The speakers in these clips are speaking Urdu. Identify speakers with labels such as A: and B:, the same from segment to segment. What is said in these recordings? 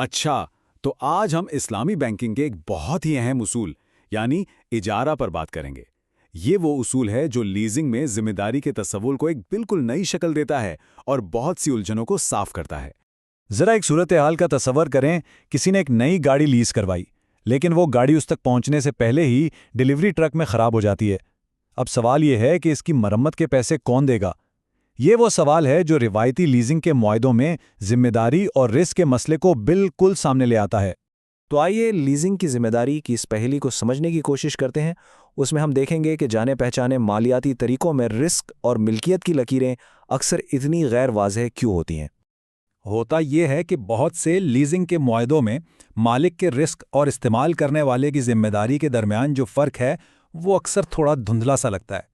A: اچھا، تو آج ہم اسلامی بینکنگ کے ایک بہت ہی اہم اصول یعنی اجارہ پر بات کریں گے۔ یہ وہ اصول ہے جو لیزنگ میں ذمہ داری کے تصور کو ایک بالکل نئی شکل دیتا ہے اور بہت سی الجھنوں کو صاف کرتا ہے۔
B: ذرا ایک صورتحال کا تصور کریں، کسی نے ایک نئی گاڑی لیز کروائی، لیکن وہ گاڑی اس تک پہنچنے سے پہلے ہی ڈیلیوری ٹرک میں خراب ہو جاتی ہے۔ اب سوال یہ ہے کہ اس کی مرمت کے پیسے کون دے گا؟ یہ وہ سوال ہے جو روایتی لیزنگ کے معاہدوں میں ذمہ داری اور رسک کے مسئلے کو بالکل سامنے لے آتا ہے۔
C: تو آئیے لیزنگ کی ذمہ داری کی اس پہلی کو سمجھنے کی کوشش کرتے ہیں۔ اس میں ہم دیکھیں گے کہ جانے پہچانے مالیاتی طریقوں میں رسک اور ملکیت کی لکیریں اکثر اتنی غیر واضح کیوں ہوتی ہیں۔
B: ہوتا یہ ہے کہ بہت سے لیزنگ کے معاہدوں میں مالک کے رسک اور استعمال کرنے والے کی ذمہ داری کے درمیان جو فرق ہے وہ اکثر تھوڑا دھندلا سا لگتا ہے،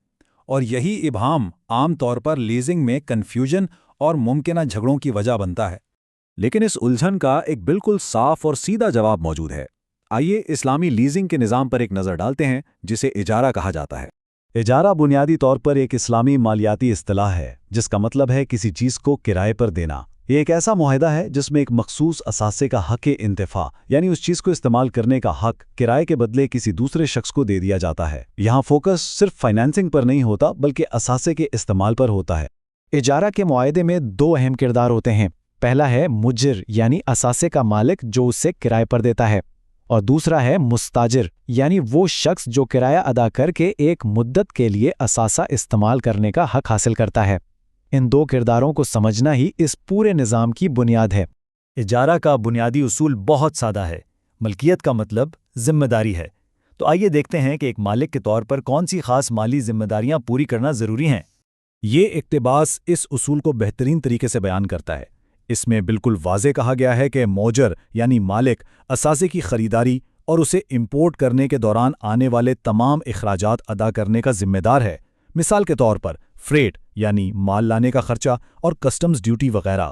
B: اور یہی ابہام عام طور پر لیزنگ میں کنفیوژن اور ممکنہ جھگڑوں کی وجہ بنتا ہے۔
D: لیکن اس الجھن کا ایک بالکل صاف اور سیدھا جواب موجود ہے۔ آئیے اسلامی لیزنگ کے نظام پر ایک نظر ڈالتے ہیں جسے اجارہ کہا جاتا ہے۔ اجارہ بنیادی طور پر ایک اسلامی مالیاتی اصطلاح ہے جس کا مطلب ہے کسی چیز کو کرائے پر دینا۔ یہ ایک ایسا معاہدہ ہے جس میں ایک مخصوص اثاثے کا حق انتفاع یعنی اس چیز کو استعمال کرنے کا حق کرائے کے بدلے کسی دوسرے شخص کو دے دیا جاتا ہے۔ یہاں فوکس صرف فائنینسنگ پر نہیں ہوتا بلکہ اثاثے کے استعمال پر ہوتا ہے۔
C: اجارہ کے معاہدے میں دو اہم کردار ہوتے ہیں۔ پہلا ہے مجر یعنی اثاثے کا مالک جو اسے کرائے پر دیتا ہے، اور دوسرا ہے مستاجر یعنی وہ شخص جو کرایہ ادا کر کے ایک مدت کے لیے اثاثہ استعمال کرنے کا حق حاصل کرتا ہے۔ ان دو کرداروں کو سمجھنا ہی اس پورے نظام کی بنیاد ہے۔
B: اجارہ کا بنیادی اصول بہت سادہ ہے۔ ملکیت کا مطلب ذمہ داری ہے۔ تو آئیے دیکھتے ہیں کہ ایک مالک کے طور پر کون سی خاص مالی ذمہ داریاں پوری کرنا ضروری ہیں۔
D: یہ اقتباس اس اصول کو بہترین طریقے سے بیان کرتا ہے۔ اس میں بالکل واضح کہا گیا ہے کہ موجر یعنی مالک اثاثے کی خریداری اور اسے امپورٹ کرنے کے دوران آنے والے تمام اخراجات ادا کرنے کا ذمہ دار ہے۔ مثال کے طور پر فریٹ یعنی مال لانے کا خرچہ اور کسٹمز ڈیوٹی وغیرہ۔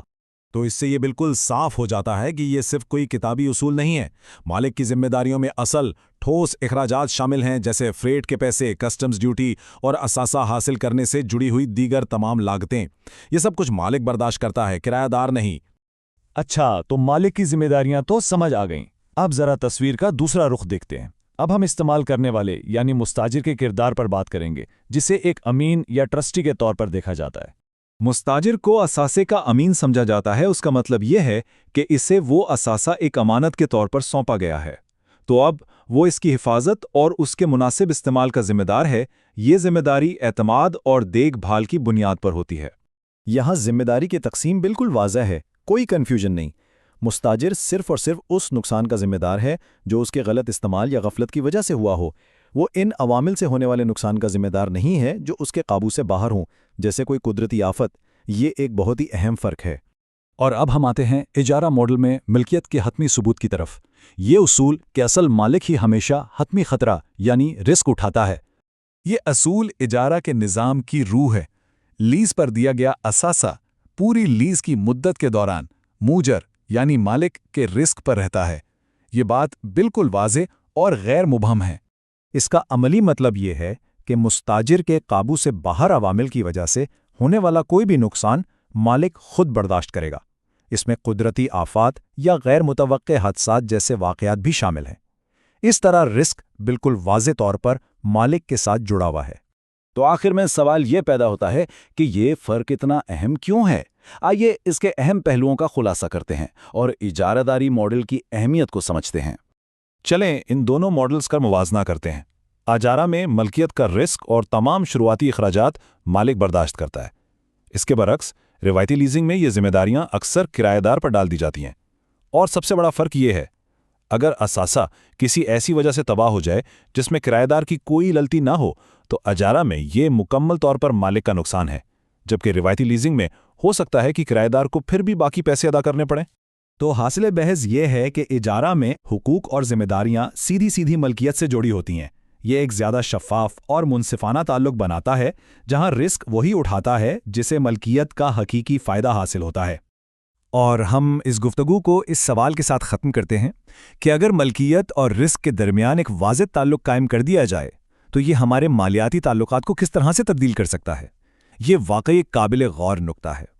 D: تو اس سے یہ بالکل صاف ہو جاتا ہے کہ یہ صرف کوئی کتابی اصول نہیں ہے۔ مالک کی ذمہ داریوں میں اصل ٹھوس اخراجات شامل ہیں جیسے فریٹ کے پیسے، کسٹمز ڈیوٹی اور اثاثہ حاصل کرنے سے جڑی ہوئی دیگر تمام لاگتیں۔ یہ سب کچھ مالک برداشت کرتا ہے، کرایہ دار نہیں۔
B: اچھا، تو مالک کی ذمہ داریاں تو سمجھ آ گئیں۔ اب ذرا تصویر کا دوسرا رخ دیکھتے ہیں۔ اب ہم استعمال کرنے والے یعنی مستاجر کے کردار پر بات کریں گے، جسے ایک امین یا ٹرسٹی کے طور پر دیکھا جاتا ہے۔
D: مستاجر کو اثاثے کا امین سمجھا جاتا ہے۔ اس کا مطلب یہ ہے کہ اسے وہ اثاثہ ایک امانت کے طور پر سونپا گیا ہے، تو اب وہ اس کی حفاظت اور اس کے مناسب استعمال کا ذمہ دار ہے۔ یہ ذمہ داری اعتماد اور دیکھ بھال کی بنیاد پر ہوتی ہے۔
C: یہاں ذمہ داری کی تقسیم بالکل واضح ہے، کوئی کنفیوژن نہیں۔ مستاجر صرف اور صرف اس نقصان کا ذمہ دار ہے جو اس کے غلط استعمال یا غفلت کی وجہ سے ہوا ہو۔ وہ ان عوامل سے ہونے والے نقصان کا ذمہ دار نہیں ہے جو اس کے قابو سے باہر ہوں، جیسے کوئی قدرتی آفت۔ یہ ایک بہت ہی اہم فرق ہے۔
D: اور اب ہم آتے ہیں اجارہ ماڈل میں ملکیت کے حتمی ثبوت کی طرف۔ یہ اصول کہ اصل مالک ہی ہمیشہ حتمی خطرہ یعنی رسک اٹھاتا ہے۔ یہ اصول اجارہ کے نظام کی روح ہے۔ لیز پر دیا گیا اثاثہ پوری لیز کی مدت کے دوران موجر یعنی مالک کے رسک پر رہتا ہے۔ یہ بات بالکل واضح اور غیر مبہم ہے۔
C: اس کا عملی مطلب یہ ہے کہ مستاجر کے قابو سے باہر عوامل کی وجہ سے ہونے والا کوئی بھی نقصان مالک خود برداشت کرے گا۔ اس میں قدرتی آفات یا غیر متوقع حادثات جیسے واقعات بھی شامل ہیں۔ اس طرح رسک بالکل واضح طور پر مالک کے ساتھ جڑا ہوا ہے۔
D: تو آخر میں سوال یہ پیدا ہوتا ہے کہ یہ فرق اتنا اہم کیوں ہے؟ آئیے اس کے اہم پہلوؤں کا خلاصہ کرتے ہیں اور اجارہ داری ماڈل کی اہمیت کو سمجھتے ہیں۔ چلیں ان دونوں ماڈلز کا موازنہ کرتے ہیں۔ اجارہ میں ملکیت کا رسک اور تمام شروعاتی اخراجات مالک برداشت کرتا ہے۔ اس کے برعکس روایتی لیزنگ میں یہ ذمہ داریاں اکثر کرایہ دار پر ڈال دی جاتی ہیں۔ اور سب سے بڑا فرق یہ ہے، اگر اثاثہ کسی ایسی وجہ سے تباہ ہو جائے جس میں کرایہ دار کی کوئی غلطی نہ ہو تو اجارہ میں یہ مکمل طور پر مالک کا نقصان ہے، جبکہ روایتی لیزنگ میں ہو سکتا ہے کہ کرایہ دار کو پھر بھی باقی پیسے ادا کرنے پڑیں۔
C: تو حاصل بحث یہ ہے کہ اجارہ میں حقوق اور ذمہ داریاں سیدھی ملکیت سے جڑی ہوتی ہیں۔ یہ ایک زیادہ شفاف اور منصفانہ تعلق بناتا ہے جہاں رسک وہی اٹھاتا ہے جسے ملکیت کا حقیقی فائدہ حاصل ہوتا ہے۔
B: اور ہم اس گفتگو کو اس سوال کے ساتھ ختم کرتے ہیں کہ اگر ملکیت اور رسک کے درمیان ایک واضح تعلق قائم کر دیا جائے تو یہ ہمارے مالیاتی تعلقات کو کس طرح سے تبدیل کر سکتا ہے؟ یہ واقعی ایک قابل غور نکتہ ہے۔